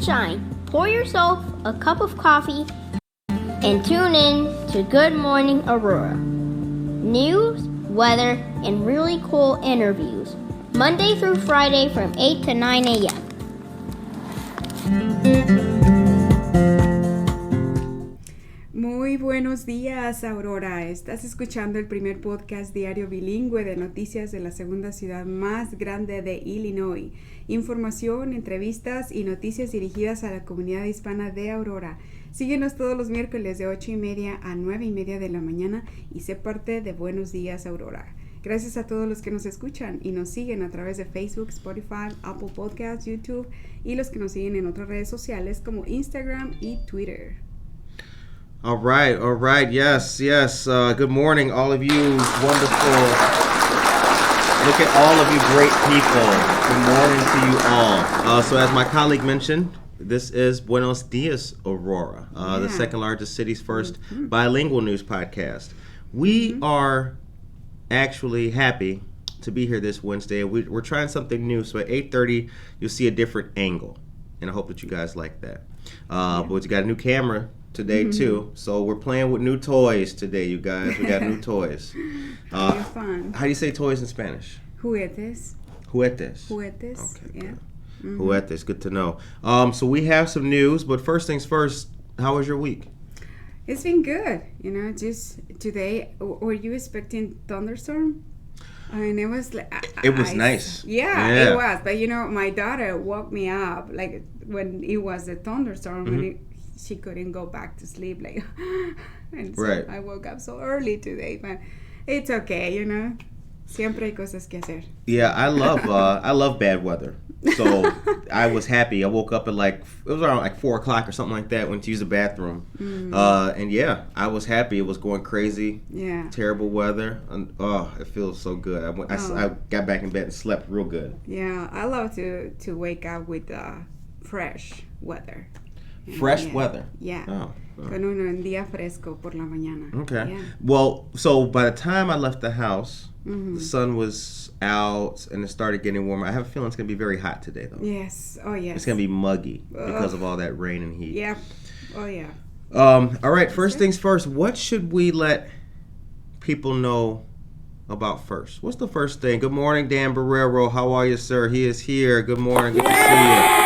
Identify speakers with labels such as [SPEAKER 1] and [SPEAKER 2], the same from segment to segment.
[SPEAKER 1] shine. Pour yourself a cup of coffee and tune in to Good Morning Aurora. News, weather, and really cool interviews. Monday through Friday from 8 to 9 a.m.
[SPEAKER 2] Muy buenos días, Aurora. Estás escuchando el primer podcast diario bilingüe de noticias de la segunda ciudad más grande de Illinois. Información, entrevistas y noticias dirigidas a la comunidad hispana de Aurora. Síguenos todos los miércoles de 8:30 a 9:30 de la mañana y sé parte de Buenos Días, Aurora. Gracias a todos los que nos escuchan y nos siguen a través de Facebook, Spotify, Apple Podcasts, YouTube y los que nos siguen en otras redes sociales como Instagram y Twitter.
[SPEAKER 3] All right. Yes. Good morning, all of you wonderful. Look at all of you great people. Good morning to you all. So as my colleague mentioned, this is Buenos Dias, Aurora, the second largest city's first bilingual news podcast. We are actually happy to be here this Wednesday. We're trying something new, so at 8:30 you'll see a different angle, and I hope that you guys like that. But we got a new camera today too, so we're playing with new toys today, you guys. We got new toys.
[SPEAKER 2] Fun.
[SPEAKER 3] How do you say toys in Spanish?
[SPEAKER 2] Juguetes.
[SPEAKER 3] Juguetes.
[SPEAKER 2] Juguetes.
[SPEAKER 3] Okay,
[SPEAKER 2] Yeah.
[SPEAKER 3] good. Juguetes, good to know. So we have some news, but first things first, how was your week?
[SPEAKER 2] It's been good, just today. Were you expecting thunderstorm? I mean, it was like...
[SPEAKER 3] It was nice.
[SPEAKER 2] Yeah, it was. But, my daughter woke me up, like, when it was a thunderstorm, when she couldn't go back to sleep, like... and so I woke up so early today, but it's okay, Siempre hay cosas que hacer.
[SPEAKER 3] Yeah, I love bad weather. So I was happy. I woke up at it was around 4 o'clock or something like that, went to use the bathroom. And yeah, I was happy. It was going crazy.
[SPEAKER 2] Yeah.
[SPEAKER 3] Terrible weather. And, it feels so good. I got back in bed and slept real good.
[SPEAKER 2] Yeah, I love to wake up with fresh weather.
[SPEAKER 3] Fresh weather?
[SPEAKER 2] Yeah.
[SPEAKER 3] Oh.
[SPEAKER 2] Con un día fresco por la mañana.
[SPEAKER 3] Okay.
[SPEAKER 2] Yeah.
[SPEAKER 3] Well, so by the time I left the house, the sun was out and it started getting warmer. I have a feeling it's going to be very hot today, though.
[SPEAKER 2] Yes. Oh, yes.
[SPEAKER 3] It's going to be muggy because of all that rain and heat.
[SPEAKER 2] Yeah. Oh, yeah.
[SPEAKER 3] All right. First things first. What should we let people know about first? What's the first thing? Good morning, Dan Barrero. How are you, sir? He is here. Good morning. Good to see you.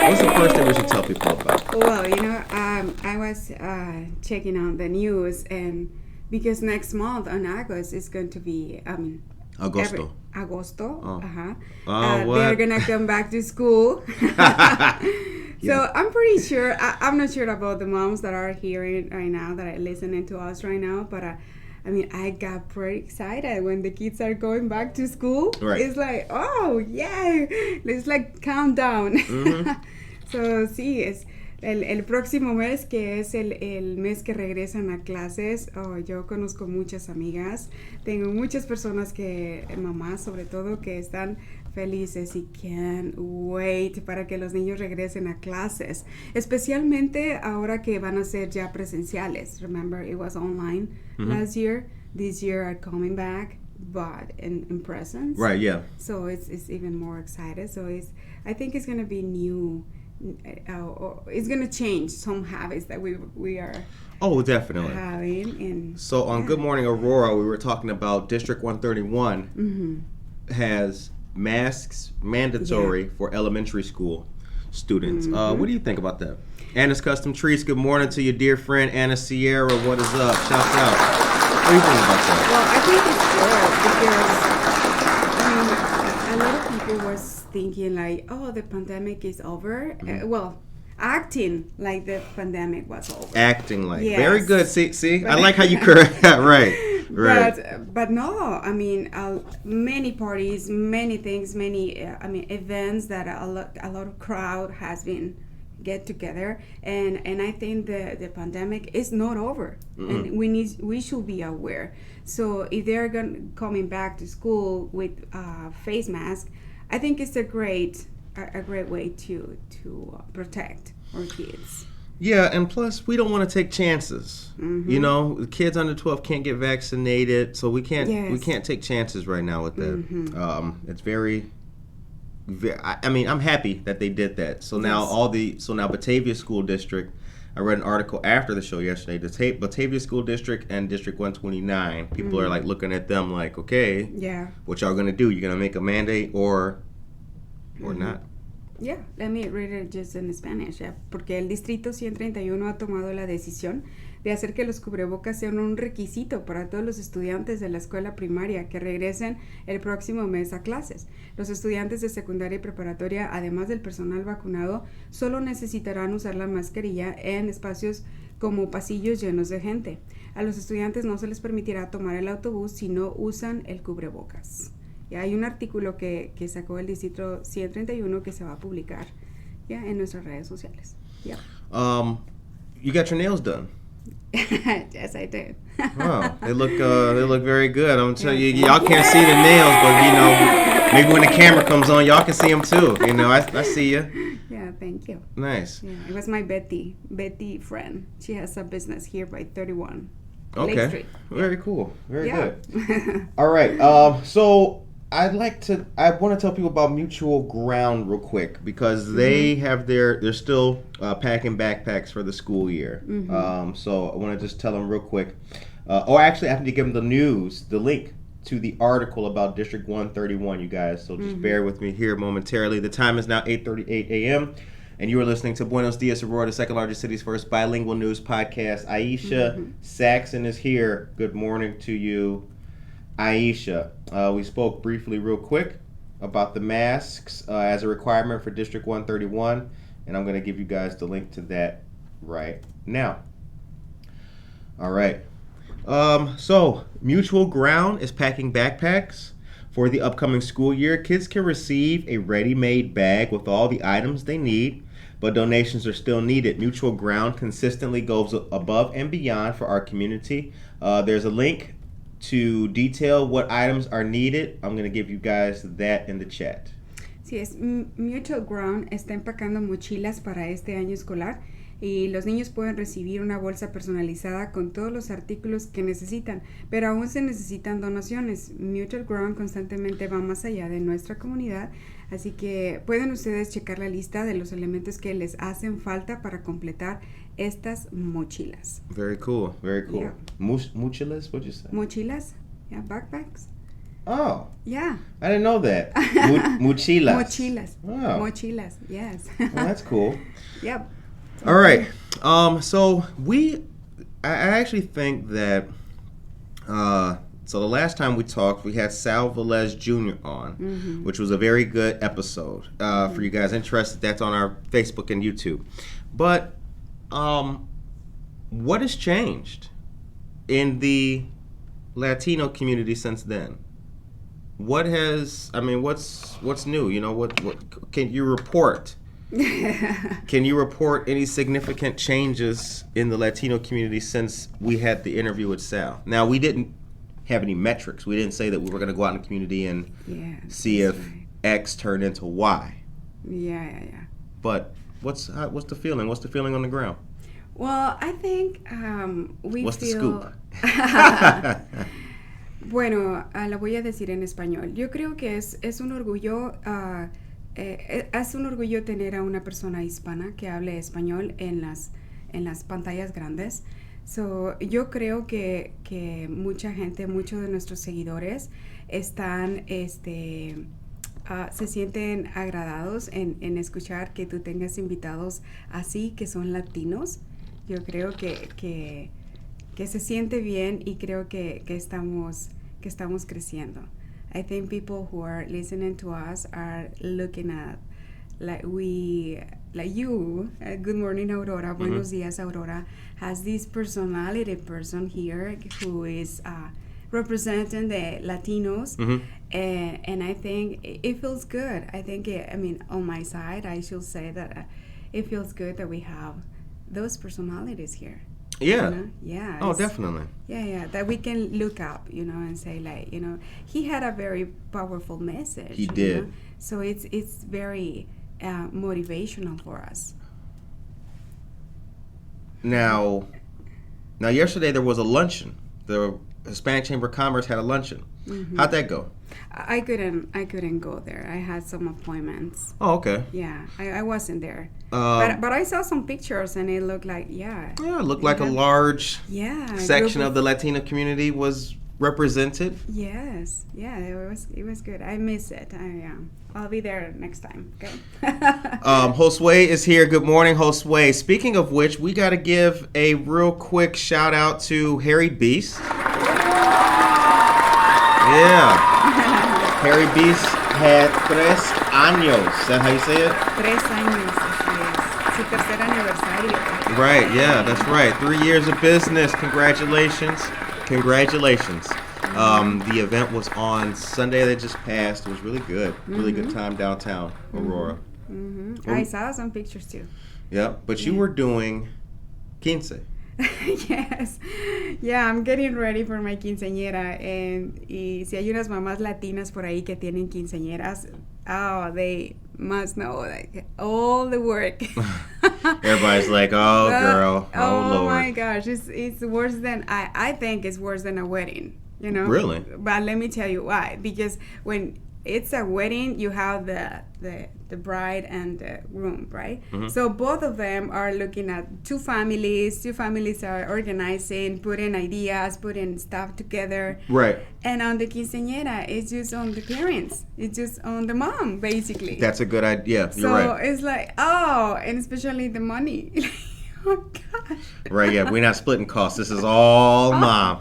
[SPEAKER 3] What's the first thing we should tell people about?
[SPEAKER 2] Well, I was checking out the news, and because next month on August is going to be,
[SPEAKER 3] Agosto.
[SPEAKER 2] Agosto.
[SPEAKER 3] What?
[SPEAKER 2] They're going to come back to school. So I'm pretty sure, I'm not sure about the moms that are hearing right now, that are listening to us right now, but I got pretty excited when the kids are going back to school.
[SPEAKER 3] Right.
[SPEAKER 2] It's like, oh, yay! It's like countdown. So, sí, es el próximo mes, que es el mes que regresan a clases. Yo conozco muchas amigas. Tengo muchas personas mamás sobre todo, que están felices y can't wait para que los niños regresen a clases. Especialmente ahora que van a ser ya presenciales. Remember, it was online last year. This year are coming back, but in presence.
[SPEAKER 3] Right, yeah.
[SPEAKER 2] So it's even more excited. So I think it's going to be new. It's going to change some habits that we are
[SPEAKER 3] definitely
[SPEAKER 2] having.
[SPEAKER 3] So on Good Morning Aurora, we were talking about District 131 has masks mandatory for elementary school students. What do you think about that? Anna's Custom Treats, good morning to your dear friend Anna Sierra. What is up? Shout out. What do you think about that?
[SPEAKER 2] Well, I think it's good because a lot of people were thinking like, the pandemic is over. Acting like the pandemic was over.
[SPEAKER 3] Acting like.
[SPEAKER 2] Yes.
[SPEAKER 3] Very good. See? I like how you correct that. Right.
[SPEAKER 2] But no, many parties, many things, many events that a lot of crowd has been get together, and I think the pandemic is not over, and we should be aware. So if they're coming back to school with face mask, I think it's a great way to protect our kids.
[SPEAKER 3] Yeah, and plus we don't want to take chances. You know, the kids under 12 can't get vaccinated, so we can't take chances right now with that. It's very I mean, I'm happy that they did that. So now now Batavia School District, I read an article after the show yesterday. The Batavia School District and District 129, people are like looking at them like, okay, what y'all gonna do? You gonna make a mandate or not?
[SPEAKER 2] Yeah, let me read it just in Spanish. Yeah. Porque el Distrito 131 ha tomado la decisión de hacer que los cubrebocas sean un requisito para todos los estudiantes de la escuela primaria que regresen el próximo mes a clases. Los estudiantes de secundaria y preparatoria, además del personal vacunado, solo necesitarán usar la mascarilla en espacios como pasillos llenos de gente. A los estudiantes no se les permitirá tomar el autobús si no usan el cubrebocas. Y hay un artículo que sacó el Distrito 131 que se va a publicar en nuestras redes sociales.
[SPEAKER 3] You got your nails done.
[SPEAKER 2] Yes, I did.
[SPEAKER 3] Wow, they look very good. I'm telling you, y'all can't see the nails, but maybe when the camera comes on, y'all can see them too. I see you.
[SPEAKER 2] Yeah, thank you.
[SPEAKER 3] Nice.
[SPEAKER 2] Yeah, it was my Betty friend. She has a business here by 31
[SPEAKER 3] Okay.
[SPEAKER 2] Lake Street.
[SPEAKER 3] Very cool. Very good. All right. So I want to tell people about Mutual Ground real quick because they have they're still packing backpacks for the school year. So I want to just tell them real quick. Actually, I have to give them the link to the article about District 131, you guys. So just bear with me here momentarily. The time is now 8:38 a.m. And you are listening to Buenos, días, Aurora, the second largest city's first bilingual news podcast. Aisha Saxon is here. Good morning to you, Aisha. We spoke briefly real quick about the masks as a requirement for District 131, and I'm going to give you guys the link to that right now. All right. So Mutual Ground is packing backpacks for the upcoming school year. Kids can receive a ready-made bag with all the items they need, but donations are still needed. Mutual Ground consistently goes above and beyond for our community. There's a link to detail what items are needed. I'm going to give you guys that in the chat.
[SPEAKER 2] Sí, Mutual Ground está empacando mochilas para este año escolar y los niños pueden recibir una bolsa personalizada con todos los artículos que necesitan, pero aún se necesitan donaciones. Mutual Ground constantemente va más allá de nuestra comunidad, así que pueden ustedes checar la lista de los elementos que les hacen falta para completar estas mochilas.
[SPEAKER 3] Very cool, very cool.
[SPEAKER 2] Yeah.
[SPEAKER 3] Mochilas? What'd you say?
[SPEAKER 2] Mochilas, yeah, backpacks.
[SPEAKER 3] Oh.
[SPEAKER 2] Yeah.
[SPEAKER 3] I didn't know that. Mochilas.
[SPEAKER 2] Mochilas.
[SPEAKER 3] Oh.
[SPEAKER 2] Mochilas, yes.
[SPEAKER 3] Well, that's cool.
[SPEAKER 2] Yep.
[SPEAKER 3] All right. So I actually think that, so the last time we talked, we had Sal Velez Jr. on, which was a very good episode. For you guys interested, that's on our Facebook and YouTube. But what has changed in the Latino community since then? What's new? What can you report? Can you report any significant changes in the Latino community since we had the interview with Sal? Now, we didn't have any metrics. We didn't say that we were going to go out in the community and see if X turned into Y.
[SPEAKER 2] Yeah.
[SPEAKER 3] But what's the feeling? What's the feeling on the ground?
[SPEAKER 2] Well, I think
[SPEAKER 3] What's the scoop?
[SPEAKER 2] Bueno, la voy a decir en español. Yo creo que es un orgullo... es un orgullo tener a una persona hispana que hable español en las pantallas grandes. So, yo creo que mucha gente, muchos de nuestros seguidores están, se sienten agradados en escuchar que tú tengas invitados así que son latinos. Yo creo que se siente bien y creo que estamos creciendo. I think people who are listening to us are looking at like you, Good Morning Aurora, Buenos días Aurora, has this personality person here who is representing the Latinos, and I think it feels good. I think, on my side, I should say that it feels good that we have those personalities here.
[SPEAKER 3] Yeah.
[SPEAKER 2] Yeah.
[SPEAKER 3] Oh, definitely.
[SPEAKER 2] Yeah. That we can look up, and say he had a very powerful message.
[SPEAKER 3] He did.
[SPEAKER 2] So it's very motivational for us.
[SPEAKER 3] Now yesterday there was a luncheon. The Hispanic Chamber of Commerce had a luncheon. How'd that go?
[SPEAKER 2] I couldn't go there. I had some appointments.
[SPEAKER 3] Oh, okay.
[SPEAKER 2] Yeah, I wasn't there. But I saw some pictures and it looked like,
[SPEAKER 3] it looked like a large section of the Latino community was represented.
[SPEAKER 2] Yes, it was good. I miss it. I'll be there next time. Okay.
[SPEAKER 3] Josue is here. Good morning, Josue. Speaking of which, we got to give a real quick shout out to Harry Beast. Yeah. Harry Beast had 3 años. Is that how you say it?
[SPEAKER 2] 3 años, así es. Su tercer aniversario.
[SPEAKER 3] Right, yeah, that's right. 3 years of business. Congratulations. The event was on Sunday that just passed. It was really good. Really good time downtown Aurora.
[SPEAKER 2] I saw some pictures too.
[SPEAKER 3] Yeah, but you were doing quince.
[SPEAKER 2] Yes. Yeah, I'm getting ready for my quinceañera. Y si hay unas mamás latinas por ahí que tienen quinceañeras, they must know like all the work.
[SPEAKER 3] Everybody's like, oh, girl. Oh, Lord.
[SPEAKER 2] My gosh. It's worse than, I think it's worse than a wedding, you know?
[SPEAKER 3] Really?
[SPEAKER 2] But let me tell you why. Because when it's a wedding, you have the bride and the groom, right? So both of them are looking at two families are organizing, putting ideas, putting stuff together,
[SPEAKER 3] right?
[SPEAKER 2] And on the quinceañera, it's just on the parents, it's just on the mom, basically.
[SPEAKER 3] That's a good idea. You're
[SPEAKER 2] so
[SPEAKER 3] right.
[SPEAKER 2] It's like, and especially the money. Oh gosh.
[SPEAKER 3] Right, yeah, we're not splitting costs, this is all mom.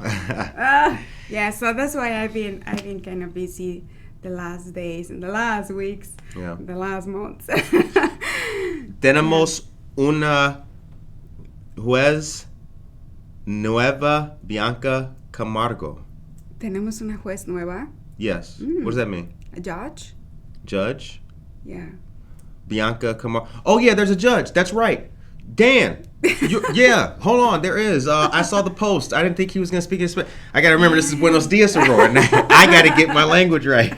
[SPEAKER 2] Yeah, so that's why I've been kind of busy the last days and the last weeks, the last months.
[SPEAKER 3] Tenemos una juez nueva, Bianca Camargo.
[SPEAKER 2] Tenemos una juez nueva.
[SPEAKER 3] Yes. What does that mean?
[SPEAKER 2] A judge?
[SPEAKER 3] Judge?
[SPEAKER 2] Yeah.
[SPEAKER 3] Bianca Camargo. Oh, yeah, there's a judge. That's right. Dan. Yeah, hold on. There is. I saw the post. I didn't think he was going to speak in Spanish. I got to remember this is Buenos días, Aurora. I got to get my language right.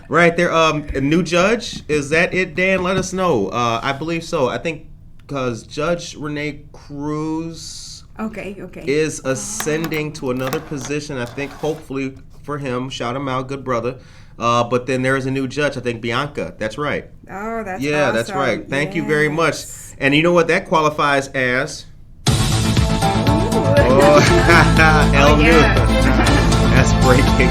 [SPEAKER 3] Right there. A new judge. Is that it, Dan? Let us know. I believe so. I think because Judge Rene Cruz is ascending to another position. I think hopefully for him. Shout him out. Good brother. But then there is a new judge. I think Bianca. That's right.
[SPEAKER 2] Oh, that's
[SPEAKER 3] awesome. That's right. Thank you very much. And you know what that qualifies as? El New. That's breaking news.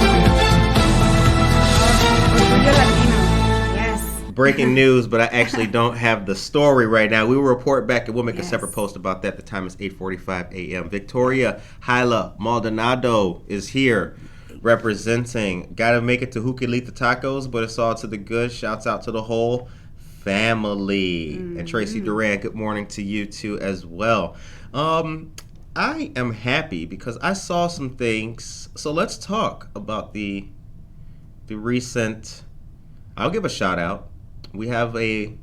[SPEAKER 2] Yes.
[SPEAKER 3] Breaking news, but I actually don't have the story right now. We will report back and we'll make a separate post about that. The time is 8:45 a.m. Victoria Hyla Maldonado is here representing. Gotta make it to Juquilita Tacos, but it's all to the good. Shouts out to the whole family. And Tracy Duran, good morning to you too as well. I am happy because I saw some things. So let's talk about the recent. I'll give a shout out. We have a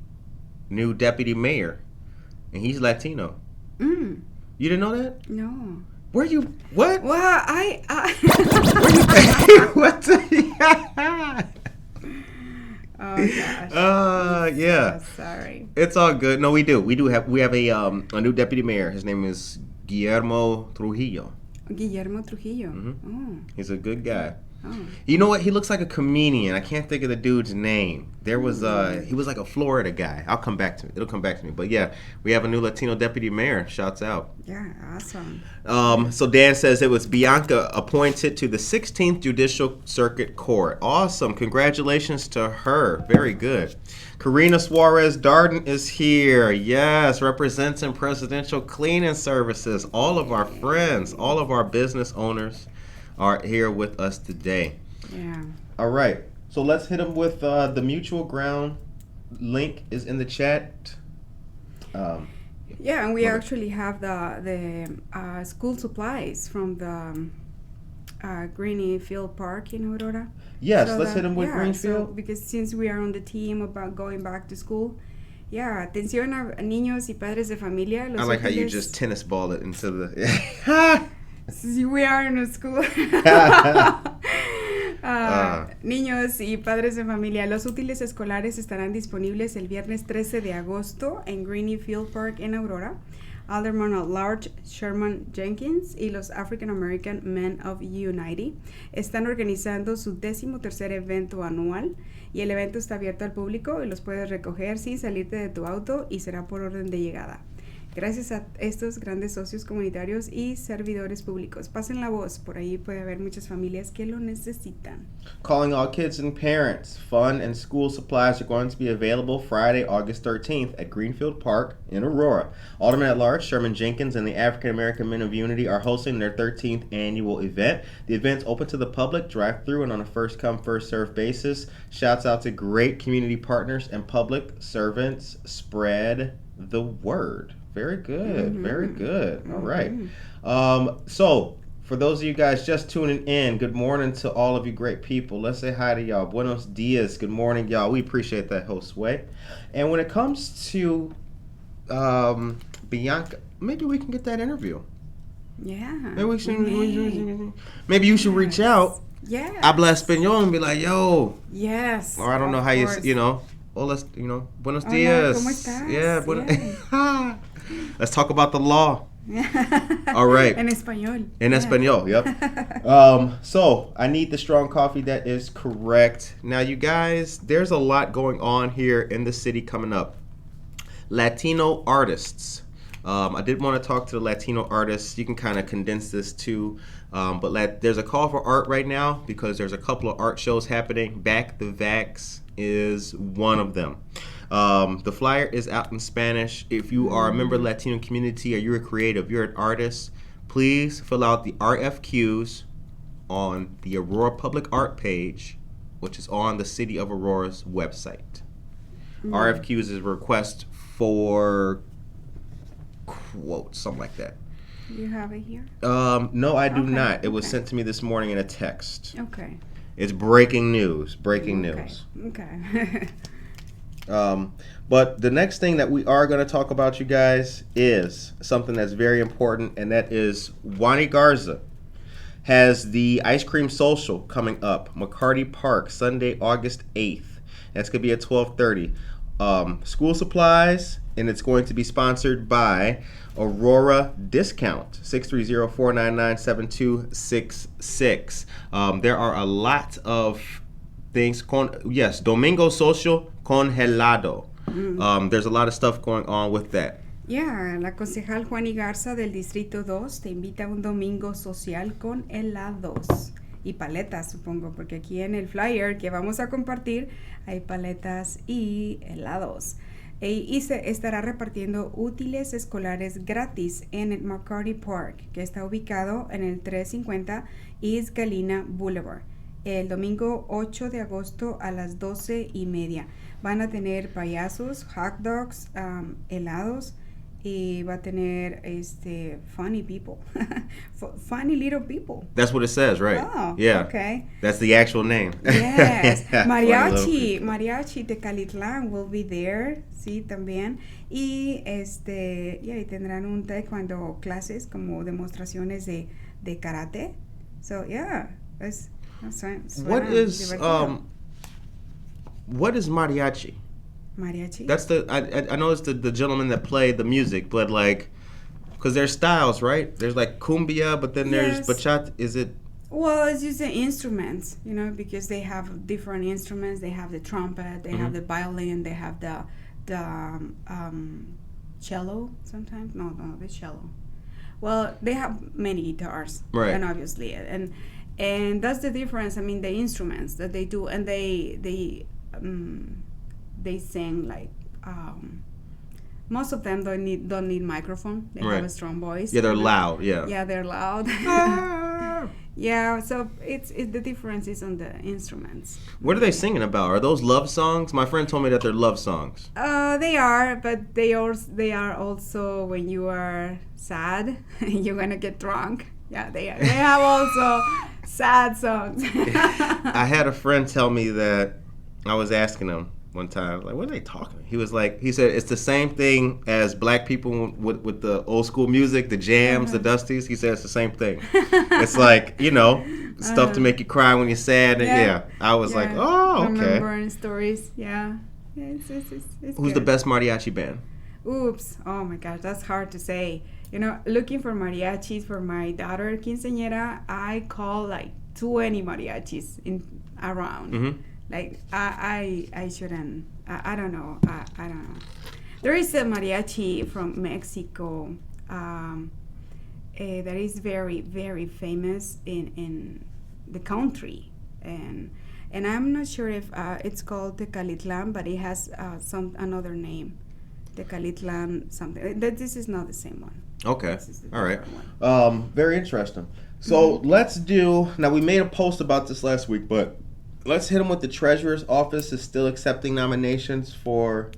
[SPEAKER 3] new deputy mayor, and he's Latino. You didn't know that?
[SPEAKER 2] No.
[SPEAKER 3] Where you? What?
[SPEAKER 2] Well,
[SPEAKER 3] What?
[SPEAKER 2] Oh gosh.
[SPEAKER 3] Yeah.
[SPEAKER 2] So sorry.
[SPEAKER 3] It's all good. No, we do. We have a new deputy mayor. His name is Guillermo Trujillo.
[SPEAKER 2] Guillermo Trujillo. Oh.
[SPEAKER 3] He's a good guy.
[SPEAKER 2] Oh.
[SPEAKER 3] You know what? He looks like a comedian. I can't think of the dude's name. There was he was like a Florida guy. It'll come back to me. But yeah, we have a new Latino deputy mayor. Shouts out.
[SPEAKER 2] Yeah, awesome.
[SPEAKER 3] So Dan says it was Bianca appointed to the 16th Judicial Circuit Court. Awesome. Congratulations to her. Very good. Karina Suarez Darden is here. Yes, representing Presidential Cleaning Services. All of our friends, all of our business owners are here with us today.
[SPEAKER 2] Yeah.
[SPEAKER 3] All right. So let's hit them with the Mutual Ground link is in the chat.
[SPEAKER 2] Yeah, and we actually have the school supplies from the Greenfield Park in Aurora.
[SPEAKER 3] Yes, so let's hit them with Greenfield.
[SPEAKER 2] So, because since we are on the team about going back to school, atención a niños y padres de familia.
[SPEAKER 3] I like how you just tennis balled it into the...
[SPEAKER 2] We are in a school. Niños y padres de familia, los útiles escolares estarán disponibles el viernes 13 de agosto en Greenfield Park en Aurora. Alderman at Large Sherman Jenkins y los African American Men of A.I.D. están organizando su 13º evento anual y el evento está abierto al público y los puedes recoger sin salirte de tu auto y será por orden de llegada. Gracias a estos grandes socios comunitarios y servidores públicos. Pasen la voz, por ahí puede haber muchas familias que lo necesitan.
[SPEAKER 3] Calling all kids and parents. Fun and school supplies are going to be available Friday, August 13th at Greenfield Park in Aurora. Alderman at Large Sherman Jenkins and the African American Men of Unity are hosting their 13th annual event. The event's open to the public, drive-through, and on a first-come, first-served basis. Shouts out to great community partners and public servants. Spread the word. Very good. Very good. All right. So, for those of you guys just tuning in, good morning to all of you great people. Let's say hi to y'all. Buenos días. Good morning, y'all. We appreciate that, Josue. And when it comes to Bianca, maybe we can get that interview.
[SPEAKER 2] Yeah.
[SPEAKER 3] Maybe you should reach out.
[SPEAKER 2] Yeah.
[SPEAKER 3] Habla español and be like, yo.
[SPEAKER 2] Yes.
[SPEAKER 3] Or I don't know how you know. Hola, buenos
[SPEAKER 2] Hola,
[SPEAKER 3] días.
[SPEAKER 2] ¿cómo estás?
[SPEAKER 3] Yeah, Let's talk about the law. All right.
[SPEAKER 2] En español.
[SPEAKER 3] En español, yep. So, I need the strong coffee. That is correct. Now, you guys, there's a lot going on here in the city coming up. Latino artists. I did want to talk to the Latino artists. You can kind of condense this too. But there's a call for art right now because there's a couple of art shows happening. Back the Vax is one of them. The flyer is out in Spanish. If you are a member of the Latino community or you're a creative, you're an artist, please fill out the RFQs on the Aurora Public Art page, which is on the City of Aurora's website. RFQs is a request for quotes, something like that.
[SPEAKER 2] You have it here?
[SPEAKER 3] No, I do not. It was sent to me this morning in a text.
[SPEAKER 2] Okay.
[SPEAKER 3] It's breaking news. News.
[SPEAKER 2] Okay.
[SPEAKER 3] But the next thing that we are going to talk about, you guys, is something that's very important, and that is Wani Garza has the Ice Cream Social coming up, McCarty Park, Sunday, August 8th. That's going to be at 12:30. School supplies, and it's going to be sponsored by Aurora Discount, 630-499-7266. There are a lot of things. Domingo Social Congelado. There's a lot of stuff going on with that.
[SPEAKER 2] Yeah, la concejal Juani Garza del Distrito 2 te invita a un domingo social con helados y paletas, supongo, porque aquí en el flyer que vamos a compartir hay paletas y helados. Y se estará repartiendo útiles escolares gratis en el McCarty Park, que está ubicado en el 350 East Galena Boulevard. El domingo 8 de agosto a las 12:30. Van a tener payasos, hot dogs, helados, y va a tener funny people. Funny little people.
[SPEAKER 3] That's what it says, right?
[SPEAKER 2] Oh,
[SPEAKER 3] yeah.
[SPEAKER 2] Okay.
[SPEAKER 3] That's the actual name.
[SPEAKER 2] Yes. Mariachi de Calitlán will be there, sí, también. Y y tendrán un taekwondo clases como demostraciones de karate. So, yeah,
[SPEAKER 3] what is mariachi?
[SPEAKER 2] Mariachi?
[SPEAKER 3] That's I know it's the gentleman that played the music, but like, because there's styles, right? There's like cumbia, but then there's bachata. Is it?
[SPEAKER 2] Well, it's just the instruments, because they have different instruments. They have the trumpet, they have the violin, they have the cello sometimes. No, the cello. Well, they have many guitars,
[SPEAKER 3] right?
[SPEAKER 2] And obviously, and that's the difference. I mean, the instruments that they do, and they sing like most of them don't need microphone. They have a strong voice.
[SPEAKER 3] Yeah, they're loud. Yeah.
[SPEAKER 2] Yeah, they're loud. Yeah, so it's the difference is on the instruments.
[SPEAKER 3] What are they singing about? Are those love songs? My friend told me that they're love songs.
[SPEAKER 2] They are, but they are also when you are sad, you're gonna get drunk. Yeah, they have also sad songs.
[SPEAKER 3] I had a friend tell me that. I was asking him one time, like, what are they talking about? He said it's the same thing as black people with the old school music, the jams, the dusties. He said it's the same thing. It's like, stuff to make you cry when you're sad. And I was like, oh, okay.
[SPEAKER 2] Remembering stories, yeah. It's
[SPEAKER 3] Who's
[SPEAKER 2] good.
[SPEAKER 3] the best mariachi band?
[SPEAKER 2] Oops. Oh my gosh, that's hard to say. You know, looking for mariachis for my daughter quinceañera, I call like 20 mariachis around.
[SPEAKER 3] Mm-hmm.
[SPEAKER 2] Like I shouldn't. I don't know. I don't know. There is a mariachi from Mexico that is very, very famous in the country, and I'm not sure if it's called Tecalitlan, but it has another name. Tecalitlan something. This is not the same one.
[SPEAKER 3] Okay. All right. Very interesting. So let's do. Now we made a post about this last week, but let's hit them with the treasurer's office is still accepting nominations for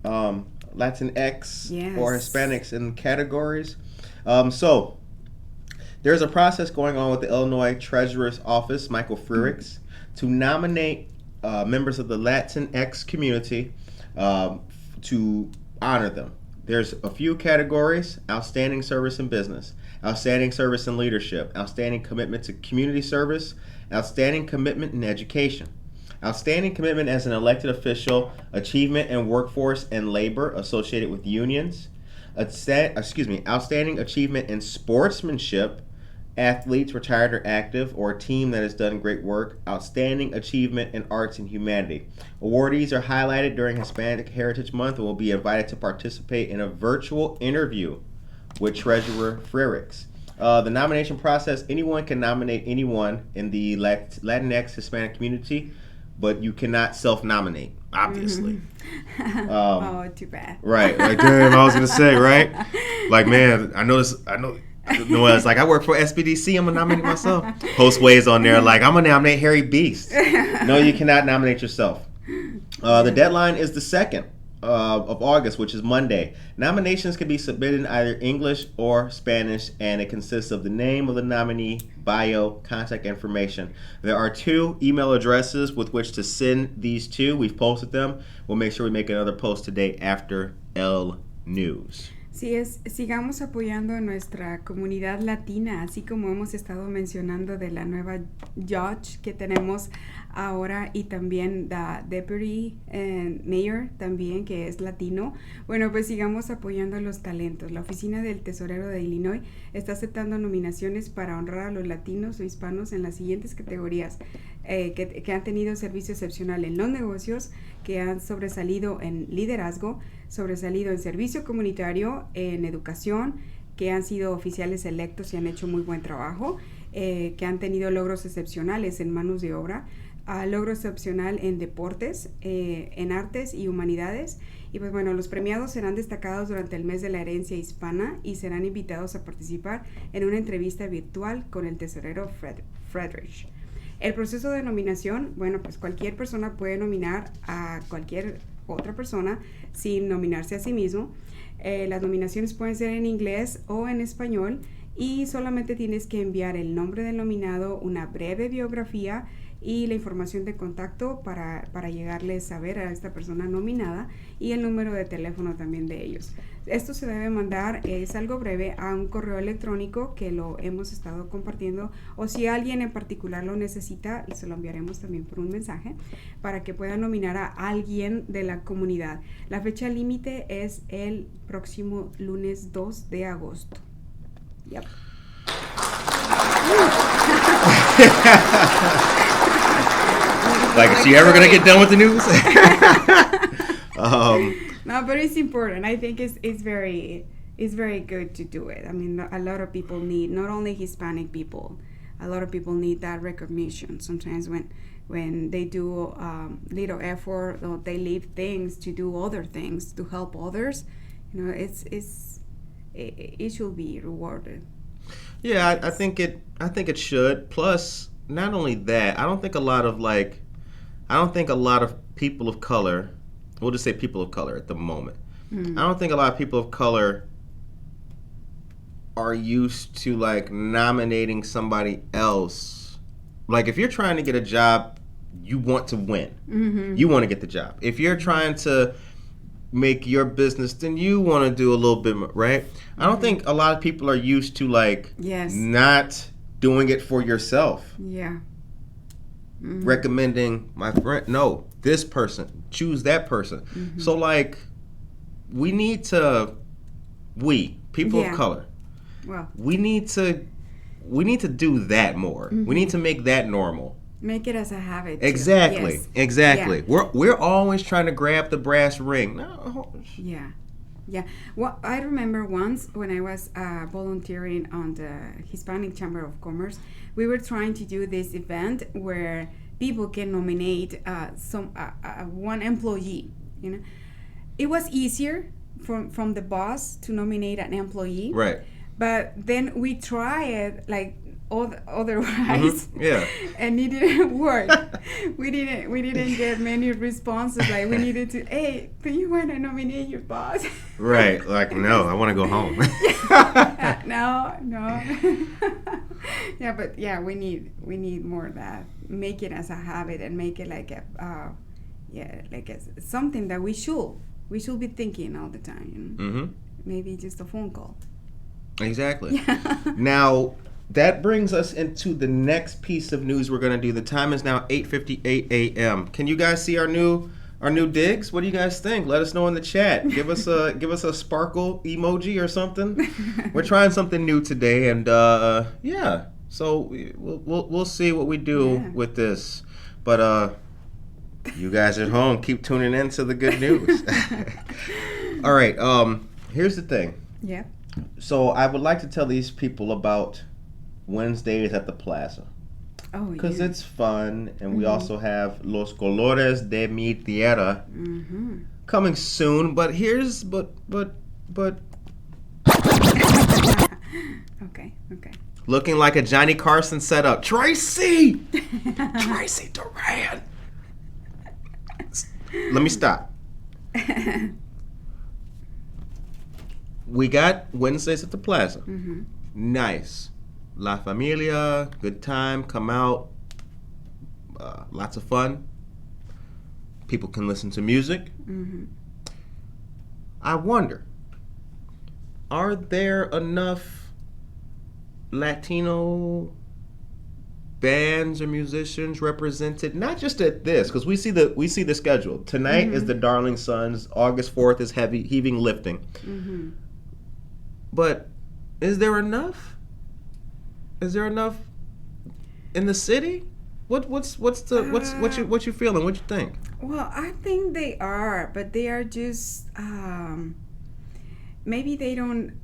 [SPEAKER 3] Latinx or Hispanics in categories. So there's a process going on with the Illinois Treasurer's Office, Michael Frericks, to nominate members of the Latinx community to honor them. There's a few categories: outstanding service in business, outstanding service in leadership, outstanding commitment to community service, outstanding commitment in education, outstanding commitment as an elected official, achievement in workforce and labor associated with unions, outstanding achievement in sportsmanship, athletes, retired or active, or a team that has done great work, outstanding achievement in arts and humanity. Awardees are highlighted during Hispanic Heritage Month and will be invited to participate in a virtual interview with Treasurer Frericks. The nomination process, anyone can nominate anyone in the Latinx Hispanic community, but you cannot self-nominate, obviously.
[SPEAKER 2] Oh, too bad.
[SPEAKER 3] Right. Like, damn, I was going to say, right? Like, man, I know Noelia's like, I work for SBDC, I'm going to nominate myself. Postway's on there like, I'm going to nominate Harry Beast. No, you cannot nominate yourself. The deadline is the 2nd of August, which is Monday. Nominations can be submitted in either English or Spanish, and it consists of the name of the nominee, bio, contact information. There are 2 email addresses with which to send these to. We've posted them. We'll make sure we make another post today after L News.
[SPEAKER 2] Sigamos apoyando a nuestra comunidad latina, así como hemos estado mencionando de la nueva judge que tenemos ahora y también la deputy mayor también que es latino. Bueno, pues sigamos apoyando a los talentos. La oficina del tesorero de Illinois está aceptando nominaciones para honrar a los latinos o hispanos en las siguientes categorías que han tenido servicio excepcional en los negocios, que han sobresalido en liderazgo, sobresalido en servicio comunitario, en educación, que han sido oficiales electos y han hecho muy buen trabajo, que han tenido logros excepcionales en manos de obra, logro excepcional en deportes, en artes y humanidades. Y pues bueno, los premiados serán destacados durante el mes de la herencia hispana y serán invitados a participar en una entrevista virtual con el tesorero Friedrich. El proceso de nominación, bueno, pues cualquier persona puede nominar a cualquier otra persona sin nominarse a sí mismo. Las nominaciones pueden ser en inglés o en español y solamente tienes que enviar el nombre del nominado, una breve biografía y la información de contacto para llegarles a saber a esta persona nominada y el número de teléfono también de ellos. Esto se debe mandar, es algo breve, a un correo electrónico que lo hemos estado compartiendo, o si alguien en particular lo necesita, se lo enviaremos también por un mensaje para que pueda nominar a alguien de la comunidad. La fecha límite es el próximo lunes 2 de agosto. Yep.
[SPEAKER 3] Like, is she ever gonna get done with the news?
[SPEAKER 2] No, but it's important. I think it's very good to do it. I mean, a lot of people need, not only Hispanic people, a lot of people need that recognition. Sometimes when they do little effort, or they leave things to do other things to help others, you know, it should be rewarded.
[SPEAKER 3] Yeah, I think it should. Plus, not only that, I don't think a lot of people of color, we'll just say people of color at the moment, I don't think a lot of people of color are used to like nominating somebody else. Like, if you're trying to get a job, you want to win. Mm-hmm. You want to get the job. If you're trying to make your business, then you want to do a little bit more, right? I don't think a lot of people are used to like not doing it for yourself.
[SPEAKER 2] Yeah. Mm-hmm.
[SPEAKER 3] Recommending my friend, no, this person, choose that person. Mm-hmm. So like, we need to, people of color,
[SPEAKER 2] well,
[SPEAKER 3] we need to do that more. We need to make that normal.
[SPEAKER 2] Make it as a habit.
[SPEAKER 3] Exactly.
[SPEAKER 2] Yes.
[SPEAKER 3] Exactly.
[SPEAKER 2] Yeah.
[SPEAKER 3] We're always trying to grab the brass ring. No.
[SPEAKER 2] Yeah. Yeah. Well, I remember once when I was volunteering on the Hispanic Chamber of Commerce, we were trying to do this event where people can nominate one employee. You know, it was easier from the boss to nominate an employee.
[SPEAKER 3] Right.
[SPEAKER 2] But then we tried like otherwise,
[SPEAKER 3] Yeah.
[SPEAKER 2] and it didn't work. we didn't get many responses. Like we needed to, hey, do you want to nominate your boss?
[SPEAKER 3] Right. Like, no, I want to go home.
[SPEAKER 2] No. Yeah, but yeah, we need more of that. Make it as a habit and make it like something that we should be thinking all the time. You know? Maybe just a phone call.
[SPEAKER 3] Exactly. Now, that brings us into the next piece of news we're going to do. The time is now 8:58 a.m. Can you guys see our new digs? What do you guys think? Let us know in the chat. Give us a sparkle emoji or something. We're trying something new today, and yeah. So we'll see what we do with this. But you guys at home, keep tuning in to the good news. All right. Here's the thing.
[SPEAKER 2] Yeah.
[SPEAKER 3] So I would like to tell these people about Wednesdays at the Plaza.
[SPEAKER 2] Oh, yeah.
[SPEAKER 3] Because it's fun, and we also have Los Colores de mi Tierra coming soon. But
[SPEAKER 2] Okay.
[SPEAKER 3] looking like a Johnny Carson setup. Tracy Duran. Let me stop. We got Wednesdays at the Plaza. Nice. La Familia, good time, come out. Lots of fun. People can listen to music. I wonder, are there enough Latino bands or musicians represented? Not just at this, because we see the schedule. Tonight is the Darling Sons. August 4th is Heaving Lifting. But is there enough? Is there enough in the city? What you feeling? What you think?
[SPEAKER 2] Well, I think they are, but they are just maybe they don't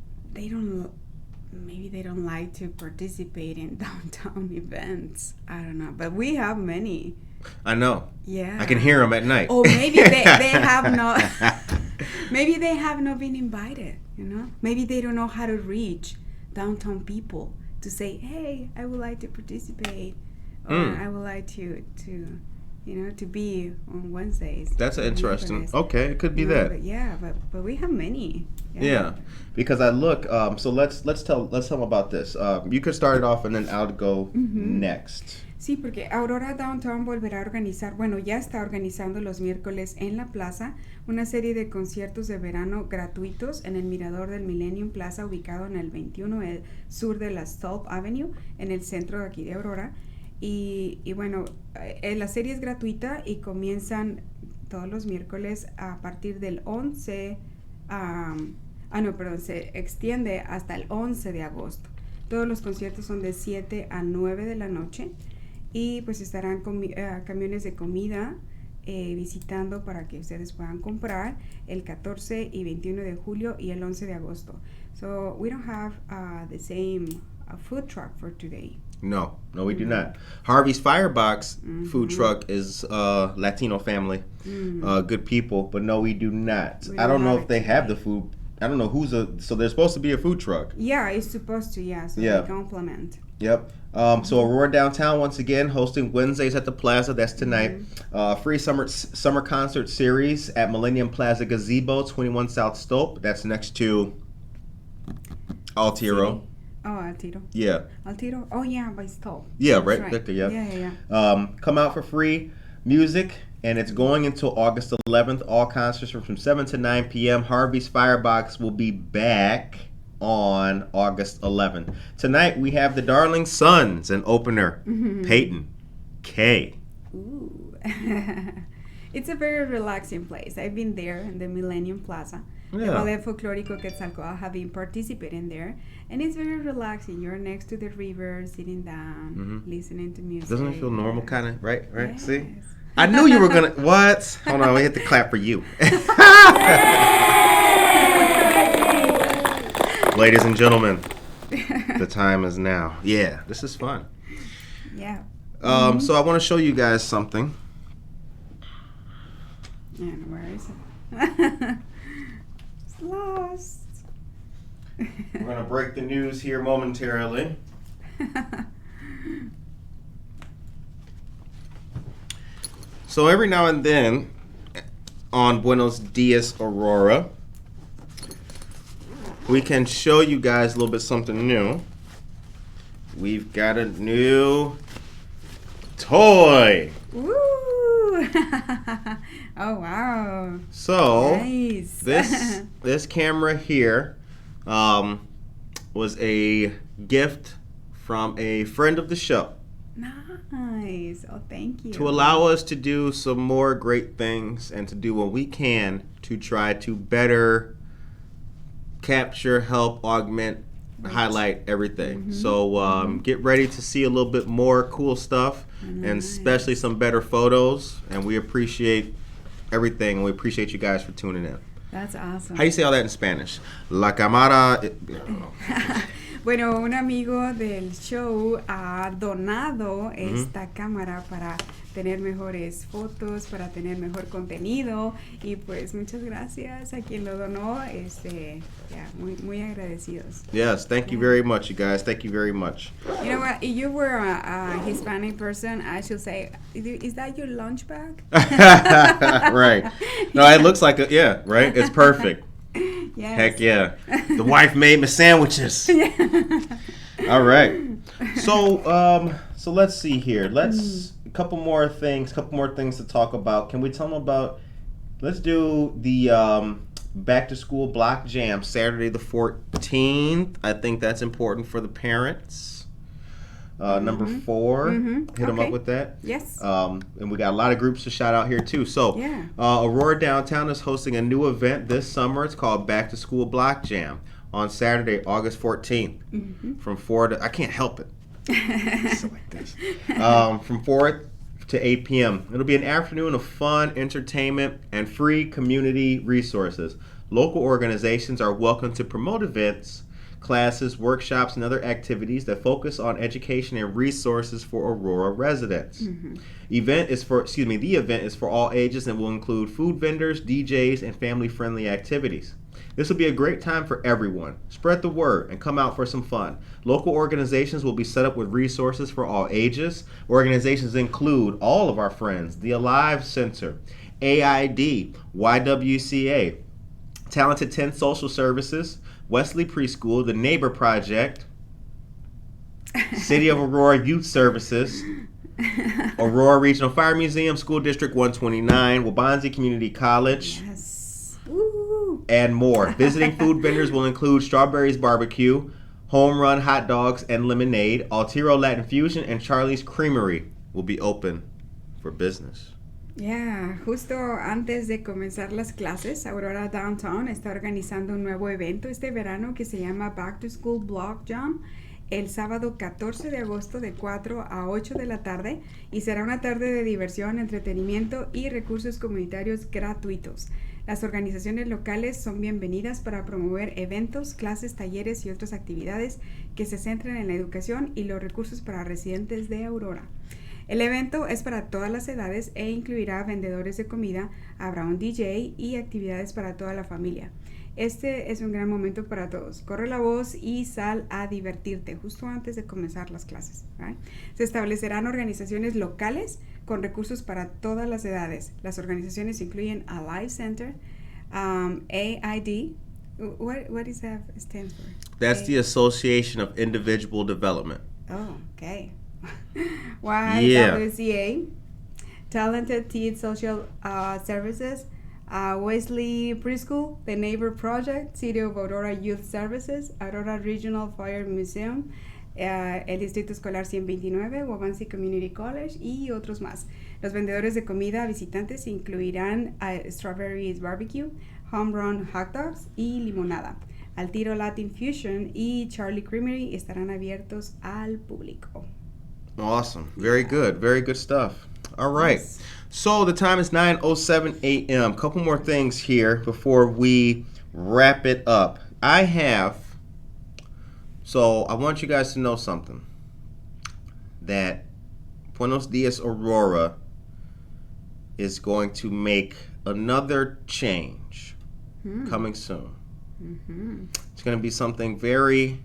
[SPEAKER 2] like to participate in downtown events. I don't know, but we have many.
[SPEAKER 3] I know.
[SPEAKER 2] Yeah.
[SPEAKER 3] I can hear them at night.
[SPEAKER 2] Oh, maybe they have not. Maybe they have not been invited. You know, maybe they don't know how to reach downtown people to say, hey, I would like to participate, or I would like to be on Wednesdays.
[SPEAKER 3] That's interesting. Okay, it could be that.
[SPEAKER 2] But we have many.
[SPEAKER 3] Yeah, because I look. So let's tell them about this. You could start it off, and then I'll go next.
[SPEAKER 2] Sí, porque Aurora Downtown volverá a organizar, ya está organizando los miércoles en la plaza una serie de conciertos de verano gratuitos en el Mirador del Millennium Plaza, ubicado en el 21 sur de la Stolp Avenue, en el centro de aquí de Aurora. Y la serie es gratuita y comienzan todos los miércoles a partir del 11, se extiende hasta el 11 de agosto. Todos los conciertos son de 7 a 9 de la noche. Y pues estarán camiones de comida visitando para que ustedes puedan comprar el 14 y 21 de julio y el 11 de agosto. So we don't have the same food truck for today.
[SPEAKER 3] No, we do not. Harvey's Firebox food truck is Latino family, good people, but no, we do not. I don't know if they have the food. I don't know so there's supposed to be a food truck.
[SPEAKER 2] Yeah, it's supposed to, so they complement.
[SPEAKER 3] Yep. So Aurora Downtown, once again, hosting Wednesdays at the Plaza. That's tonight. Free summer concert series at Millennium Plaza Gazebo, 21 South Stolp. That's next to Altiro.
[SPEAKER 2] Oh, Altiro.
[SPEAKER 3] Yeah.
[SPEAKER 2] Altiro? Oh, yeah, by Stolp.
[SPEAKER 3] Yeah, right. Victor, yeah.
[SPEAKER 2] Yeah.
[SPEAKER 3] Come out for free music, and it's going until August 11th. All concerts are from 7 to 9 p.m. Harvey's Firebox will be back on August 11th. Tonight we have the Darling Sons, an opener, Peyton K.
[SPEAKER 2] Ooh. It's a very relaxing place. I've been there in the Millennium Plaza. The Ballet Folklórico Quetzalcoatl have been participating there, and it's very relaxing. You're next to the river, sitting down, listening to music.
[SPEAKER 3] Doesn't it feel normal, kind of? Right?
[SPEAKER 2] Yes.
[SPEAKER 3] See? I knew you were going to... What? Hold on, we hit the clap for you. Ladies and gentlemen, the time is now. Yeah, this is fun.
[SPEAKER 2] Yeah.
[SPEAKER 3] So I want to show you guys something.
[SPEAKER 2] And where is it? It's lost.
[SPEAKER 3] We're going to break the news here momentarily. So every now and then on Buenos, días, Aurora, we can show you guys a little bit something new. We've got a new toy.
[SPEAKER 2] Woo! Oh wow!
[SPEAKER 3] So
[SPEAKER 2] nice.
[SPEAKER 3] this camera here was a gift from a friend of the show.
[SPEAKER 2] Nice. Oh, thank you.
[SPEAKER 3] To allow us to do some more great things and to do what we can to try to better capture, help, augment, highlight everything. So get ready to see a little bit more cool stuff and especially some better photos. And we appreciate everything. We appreciate you guys for tuning in.
[SPEAKER 2] That's awesome.
[SPEAKER 3] How do you say all that in Spanish? La cámara...
[SPEAKER 2] Bueno, un amigo del show ha donado esta cámara para tener mejores fotos, para tener mejor contenido, y pues muchas gracias a quien lo donó, muy agradecidos.
[SPEAKER 3] Yes, thank you very much, you guys. Thank you very much.
[SPEAKER 2] You know what? If you were a Hispanic person, I should say, is that your lunch bag?
[SPEAKER 3] Right. No, it looks like it. Right? It's perfect.
[SPEAKER 2] Yes.
[SPEAKER 3] Heck yeah. The wife made me sandwiches. All right. So let's see here. A couple more things to talk about. Can we tell them about, let's do the back to school block jam Saturday the 14th. I think that's important for the parents. Number 4, hit them up with that.
[SPEAKER 2] Yes.
[SPEAKER 3] And we got a lot of groups to shout out here too. So Aurora Downtown is hosting a new event this summer. It's called Back to School Block Jam on Saturday, August 14th from 4 to, I can't help it. It's like this. From 4 to 8 p.m. It'll be an afternoon of fun, entertainment, and free community resources. Local organizations are welcome to promote events, classes, workshops, and other activities that focus on education and resources for Aurora residents. The event is for all ages and will include food vendors, DJs, and family-friendly activities. This will be a great time for everyone. Spread the word and come out for some fun. Local organizations will be set up with resources for all ages. Organizations include all of our friends, the Alive Center, A.I.D, YWCA, Talented 10 Social Services, Wesley Preschool, the Neighbor Project, City of Aurora Youth Services, Aurora Regional Fire Museum, School District 129, Waubonsee Community College, and more. Visiting food vendors will include Strawberries Barbecue, Home Run Hot Dogs and Lemonade, Altiro Latin Fusion, and Charlie's Creamery will be open for business.
[SPEAKER 2] Yeah, justo antes de comenzar las clases, Aurora Downtown está organizando un nuevo evento este verano que se llama Back to School Block Jam el sábado 14 de agosto de 4 a 8 de la tarde y será una tarde de diversión, entretenimiento y recursos comunitarios gratuitos. Las organizaciones locales son bienvenidas para promover eventos, clases, talleres y otras actividades que se centran en la educación y los recursos para residentes de Aurora. El evento es para todas las edades e incluirá vendedores de comida, habrá un DJ y actividades para toda la familia. Este es un gran momento para todos. Corre la voz y sal a divertirte justo antes de comenzar las clases. ¿Right? Se establecerán organizaciones locales con recursos para todas las edades. Las organizaciones incluyen Alive Center, A.I.D. What is that stand for?
[SPEAKER 3] That's the Association of Individual Development.
[SPEAKER 2] Oh, okay. YWCA, Talented Teen Social Services, Wesley Preschool, the Neighbor Project, City of Aurora Youth Services, Aurora Regional Fire Museum, el Distrito Escolar 129, Waubonsee Community College y otros más. Los vendedores de comida visitantes incluirán Strawberries Barbecue, Home Run Hot Dogs y limonada. Al Tiro Latin Fusion y Charlie Creamery estarán abiertos al público.
[SPEAKER 3] Awesome. Very good stuff. All right.
[SPEAKER 2] Yes.
[SPEAKER 3] So the time is 9:07 a.m. Couple more things here before we wrap it up. I want you guys to know something. That Buenos Dias Aurora is going to make another change coming soon. Mm-hmm. It's going to be something very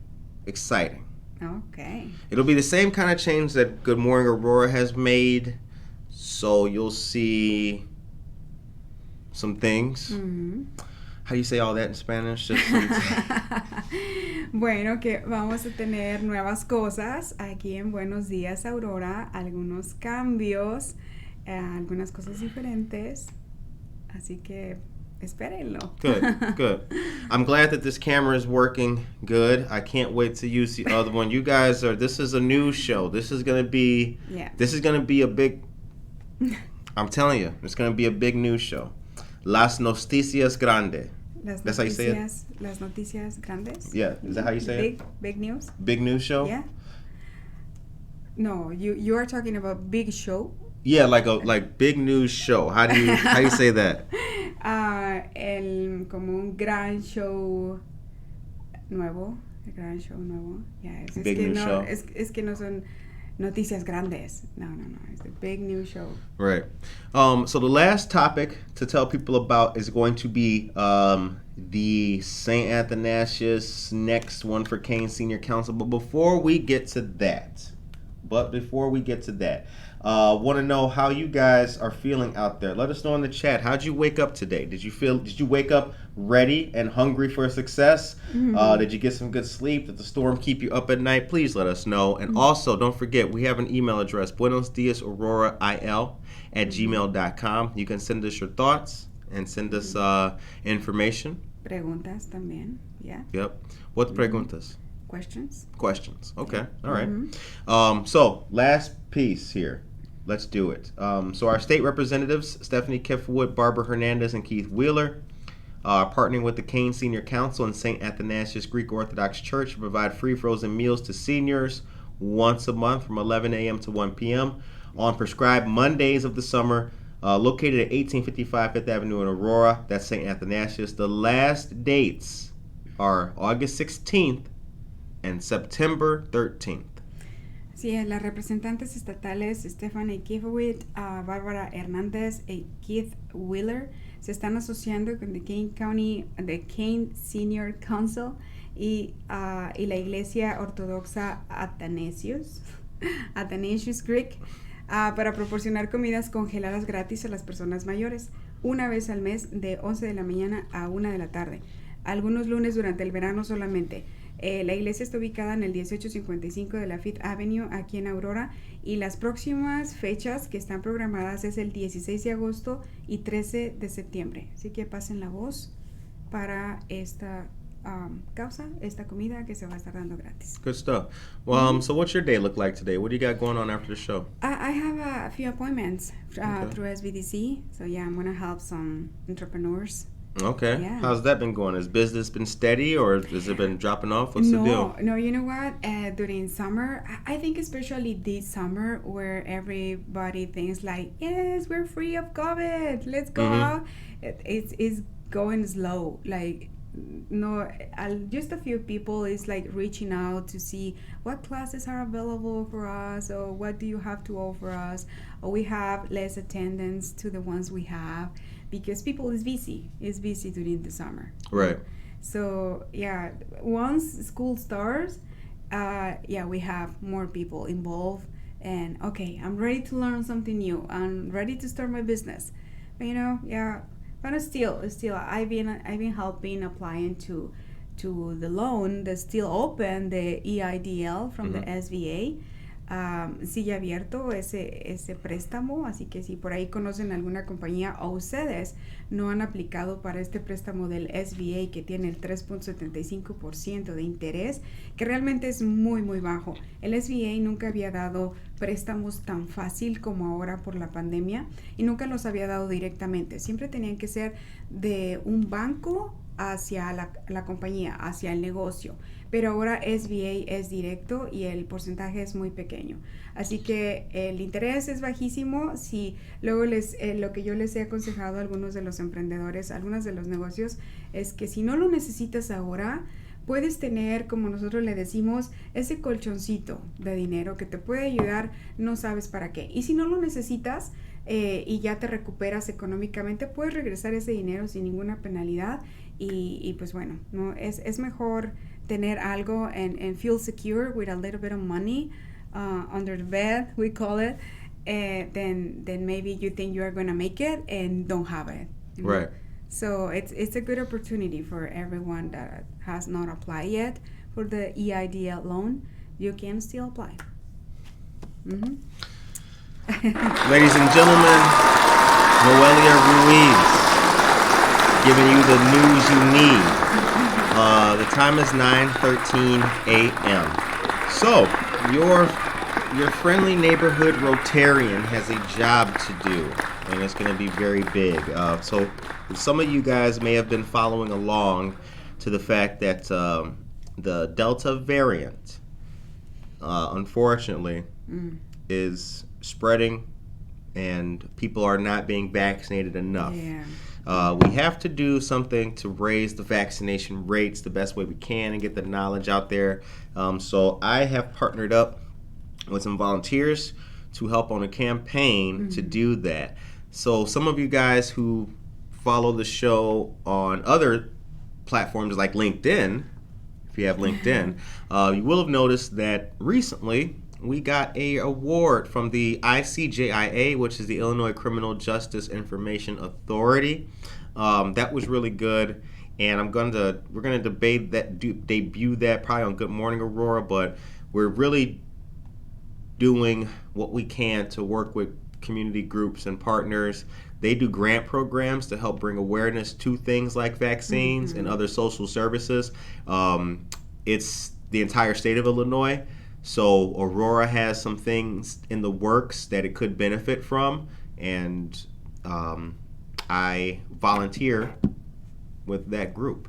[SPEAKER 3] exciting.
[SPEAKER 2] Okay.
[SPEAKER 3] It'll be the same kind of change that Good Morning Aurora has made. So you'll see some things. Mm-hmm. How do you say all that in Spanish?
[SPEAKER 2] Bueno, que vamos a tener nuevas cosas aquí en Buenos Días Aurora, algunos cambios, algunas cosas diferentes. Así que espérenlo.
[SPEAKER 3] Good. I'm glad that this camera is working good. I can't wait to use the other one. You guys this is a new show. This is going to be a big, I'm telling you, it's going to be a big news show. Las Noticias Grandes. That's how you say it?
[SPEAKER 2] Las Noticias Grandes.
[SPEAKER 3] Yeah, is that how you say it?
[SPEAKER 2] Big news.
[SPEAKER 3] Big news show?
[SPEAKER 2] Yeah. No, you are talking about big show.
[SPEAKER 3] Yeah, like big news show. How do you say that?
[SPEAKER 2] Como un gran show nuevo. El gran show nuevo. Yeah,
[SPEAKER 3] big news show.
[SPEAKER 2] Es que no son noticias grandes. No. It's a big news show.
[SPEAKER 3] Right. So the last topic to tell people about is going to be the St. Athanasius next one for Kane Senior Council. But before we get to that, want to know how you guys are feeling out there. Let us know in the chat. How'd you wake up today? Did you wake up ready and hungry for success? Mm-hmm. Did you get some good sleep? Did the storm keep you up at night? Please let us know. And also, don't forget, we have an email address, buenosdiasaurora@gmail.com. You can send us your thoughts and send us information.
[SPEAKER 2] Preguntas también, yeah.
[SPEAKER 3] Yep. What's preguntas?
[SPEAKER 2] Questions.
[SPEAKER 3] Okay. All right. So last piece here. Let's do it. So our state representatives, Stephanie Kifwood, Barbara Hernandez, and Keith Wheeler, partnering with the Kane Senior Council and St. Athanasius Greek Orthodox Church to provide free frozen meals to seniors once a month from 11 a.m. to 1 p.m. on prescribed Mondays of the summer, located at 1855 Fifth Avenue in Aurora. That's St. Athanasius. The last dates are August 16th and September 13th.
[SPEAKER 2] Sí, las representantes estatales Stephanie Kifwood, Bárbara Hernández y Keith Wheeler se están asociando con the Kane Senior Council y la Iglesia Ortodoxa Athanasius Greek para proporcionar comidas congeladas gratis a las personas mayores una vez al mes de 11 de la mañana a 1 de la tarde. Algunos lunes durante el verano solamente. La iglesia está ubicada en el 1855 de la Fifth Avenue aquí en Aurora y las próximas fechas que están programadas es el 16 de agosto y 13 de septiembre. Así que pasen la voz para esta causa, esta comida que se va a estar dando gratis.
[SPEAKER 3] Good stuff. Well, so what's your day look like today? What do you got going on after the show?
[SPEAKER 2] I have a few appointments through SBDC. So yeah, I'm going to help some entrepreneurs.
[SPEAKER 3] Okay.
[SPEAKER 2] Yeah.
[SPEAKER 3] How's that been going? Has business been steady or has it been dropping off? What's the deal?
[SPEAKER 2] No, you know what? During summer, I think especially this summer where everybody thinks like, yes, we're free of COVID. Let's go out. It's going slow. Like, just a few people is like reaching out to see what classes are available for us or what do you have to offer us, or we have less attendance to the ones we have because people is busy during the summer.
[SPEAKER 3] Right.
[SPEAKER 2] So yeah, once school starts, we have more people involved and okay, I'm ready to learn something new. I'm ready to start my business. But but still, I've been helping applying to the loan that's still open, the EIDL from the SVA. sigue abierto ese préstamo, así que si por ahí conocen alguna compañía o ustedes no han aplicado para este préstamo del SBA que tiene el 3.75% de interés, que realmente es muy muy bajo. El SBA nunca había dado préstamos tan fácil como ahora por la pandemia y nunca los había dado directamente, siempre tenían que ser de un banco hacia la compañía, hacia el negocio. Pero ahora SBA es directo y el porcentaje es muy pequeño. Así que el interés es bajísimo. Si luego lo que yo les he aconsejado a algunos de los emprendedores, algunos de los negocios, es que si no lo necesitas ahora, puedes tener, como nosotros le decimos, ese colchoncito de dinero que te puede ayudar, no sabes para qué. Y si no lo necesitas y ya te recuperas económicamente, puedes regresar ese dinero sin ninguna penalidad. Y pues bueno, no es mejor tener algo and feel secure with a little bit of money under the bed, we call it, then maybe you think you are going to make it and don't have it. You know?
[SPEAKER 3] Right.
[SPEAKER 2] So it's a good opportunity for everyone that has not applied yet for the E.I.D loan. You can still apply. Mm-hmm.
[SPEAKER 3] Ladies and gentlemen, Noelia Ruiz, giving you the news you need. The time is 9:13 a.m. So, your friendly neighborhood Rotarian has a job to do, and it's going to be very big. So, some of you guys may have been following along to the fact that the Delta variant, unfortunately, is spreading, and people are not being vaccinated enough.
[SPEAKER 2] Yeah.
[SPEAKER 3] We have to do something to raise the vaccination rates the best way we can and get the knowledge out there. So I have partnered up with some volunteers to help on a campaign to do that. So some of you guys who follow the show on other platforms like LinkedIn, if you have LinkedIn, you will have noticed that recently we got a award from the ICJIA, which is the Illinois Criminal Justice Information Authority. That was really good, and we're gonna debut that probably on Good Morning Aurora. But we're really doing what we can to work with community groups and partners. They do grant programs to help bring awareness to things like vaccines and other social services. It's the entire state of Illinois. So Aurora has some things in the works that it could benefit from, and I volunteer with that group.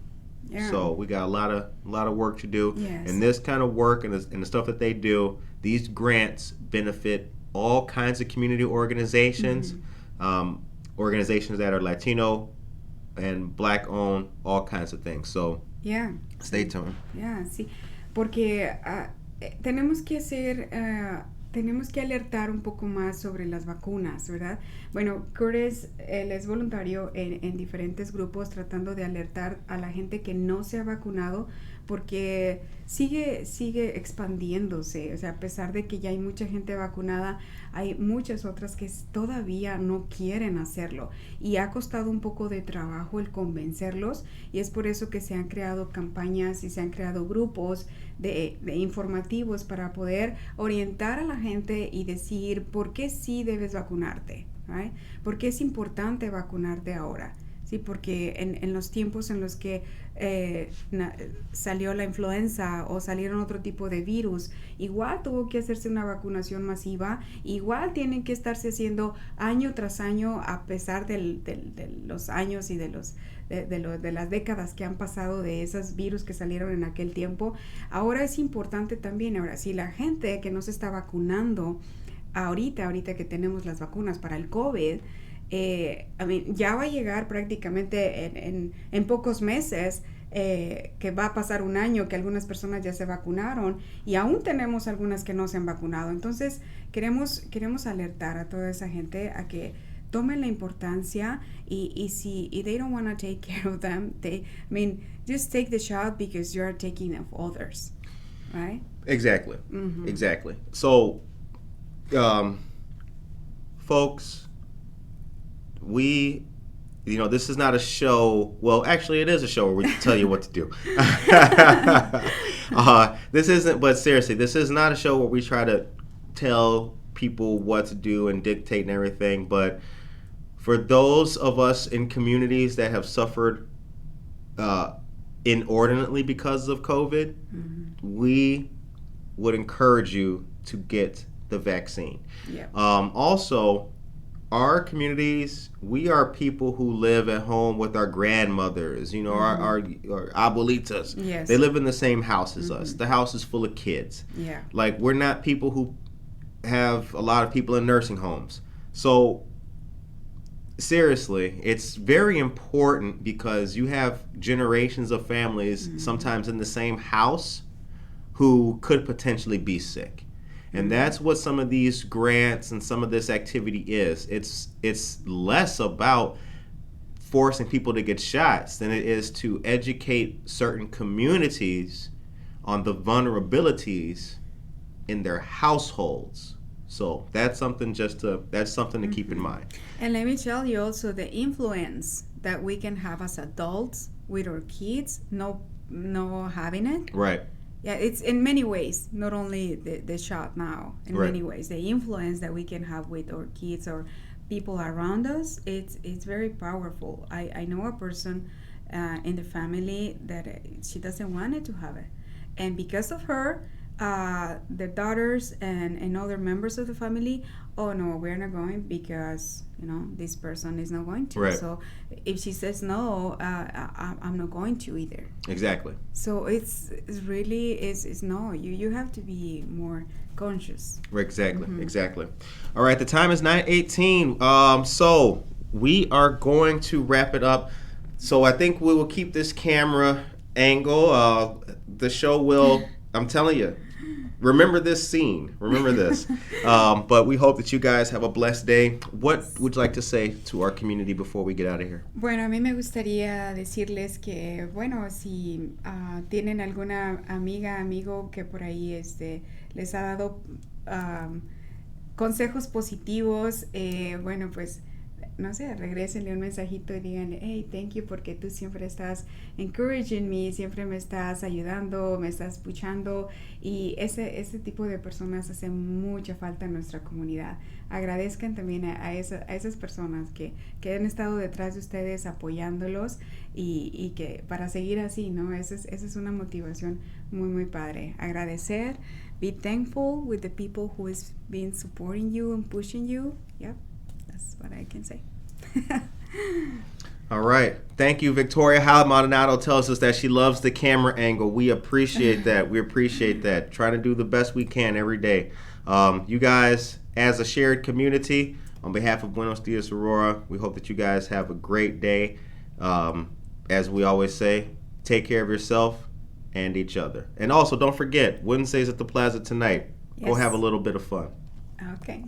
[SPEAKER 3] Yeah. So we got a lot of work to do.
[SPEAKER 2] Yes.
[SPEAKER 3] And this kind of work and the stuff that they do, these grants benefit all kinds of community organizations, organizations that are Latino and Black owned, all kinds of things. So
[SPEAKER 2] yeah,
[SPEAKER 3] stay tuned.
[SPEAKER 2] Yeah, sí, porque tenemos que alertar un poco más sobre las vacunas, ¿verdad? Bueno, Curtis, él es voluntario en diferentes grupos tratando de alertar a la gente que no se ha vacunado, porque sigue expandiéndose. O sea, a pesar de que ya hay mucha gente vacunada, hay muchas otras que todavía no quieren hacerlo, y ha costado un poco de trabajo el convencerlos, y es por eso que se han creado campañas y se han creado grupos de informativos para poder orientar a la gente y decir por qué sí debes vacunarte, ¿right? ¿Por qué es importante vacunarte ahora? Sí, porque en los tiempos en los que salió la influenza o salieron otro tipo de virus, igual tuvo que hacerse una vacunación masiva, igual tienen que estarse haciendo año tras año, a pesar de los años y de las décadas que han pasado de esos virus que salieron en aquel tiempo. Ahora es importante también. Ahora, si la gente que no se está vacunando ahorita que tenemos las vacunas para el COVID, ya va a llegar prácticamente en pocos meses, que va a pasar un año que algunas personas ya se vacunaron, y aún tenemos algunas que no se han vacunado. Entonces queremos alertar a toda esa gente a que tomen la importancia, y si they don't want to take care of them, just take the shot because you are taking of others, right?
[SPEAKER 3] Exactly. Exactly. So folks, this is not a show. Well, actually, it is a show where we tell you what to do. This isn't, but seriously, this is not a show where we try to tell people what to do and dictate and everything, but for those of us in communities that have suffered inordinately because of COVID, we would encourage you to get the vaccine.
[SPEAKER 2] Yeah.
[SPEAKER 3] Also, our communities, we are people who live at home with our grandmothers, our abuelitas.
[SPEAKER 2] Yes.
[SPEAKER 3] They live in the same house as us. The house is full of kids.
[SPEAKER 2] Yeah.
[SPEAKER 3] Like, we're not people who have a lot of people in nursing homes. So, seriously, it's very important because you have generations of families sometimes in the same house who could potentially be sick. And that's what some of these grants and some of this activity is. It's less about forcing people to get shots than it is to educate certain communities on the vulnerabilities in their households. So that's something to keep in mind.
[SPEAKER 2] And let me tell you also the influence that we can have as adults with our kids, no having it.
[SPEAKER 3] Right.
[SPEAKER 2] Yeah, it's in many ways, not only the shot now, in many ways. The influence that we can have with our kids or people around us, it's very powerful. I know a person in the family that she doesn't want it to have it. And because of her, the daughters and other members of the family, oh no, we're not going because this person is not going to.
[SPEAKER 3] Right.
[SPEAKER 2] So if she says no, I'm not going to either.
[SPEAKER 3] Exactly.
[SPEAKER 2] So it's really no. You have to be more conscious.
[SPEAKER 3] Exactly. All right, the time is 9:18. So we are going to wrap it up. So I think we will keep this camera angle. The show will. I'm telling you. Remember this scene. Remember this. But we hope that you guys have a blessed day. What would you like to say to our community before we get out of here?
[SPEAKER 2] Bueno, a mí me gustaría decirles que, bueno, si tienen alguna amiga, amigo que por ahí les ha dado consejos positivos, bueno, pues, no sé, regrésenle un mensajito y díganle, hey, thank you, porque tú siempre estás encouraging me, siempre me estás ayudando, me estás puchando, y ese tipo de personas hace mucha falta en nuestra comunidad. Agradezcan también a esas personas que han estado detrás de ustedes apoyándolos y que para seguir así, ¿no? Esa es una motivación muy, muy padre. Agradecer, be thankful with the people who has been supporting you and pushing you. Yep. That's what I can say.
[SPEAKER 3] All right. Thank you, Victoria. How Maldonado tells us that she loves the camera angle. We appreciate that. We appreciate that. Trying to do the best we can every day. You guys, as a shared community, on behalf of Buenos Dias, Aurora, we hope that you guys have a great day. As we always say, take care of yourself and each other. And also, don't forget, Wednesdays at the Plaza tonight. Yes. Go have a little bit of fun.
[SPEAKER 2] Okay.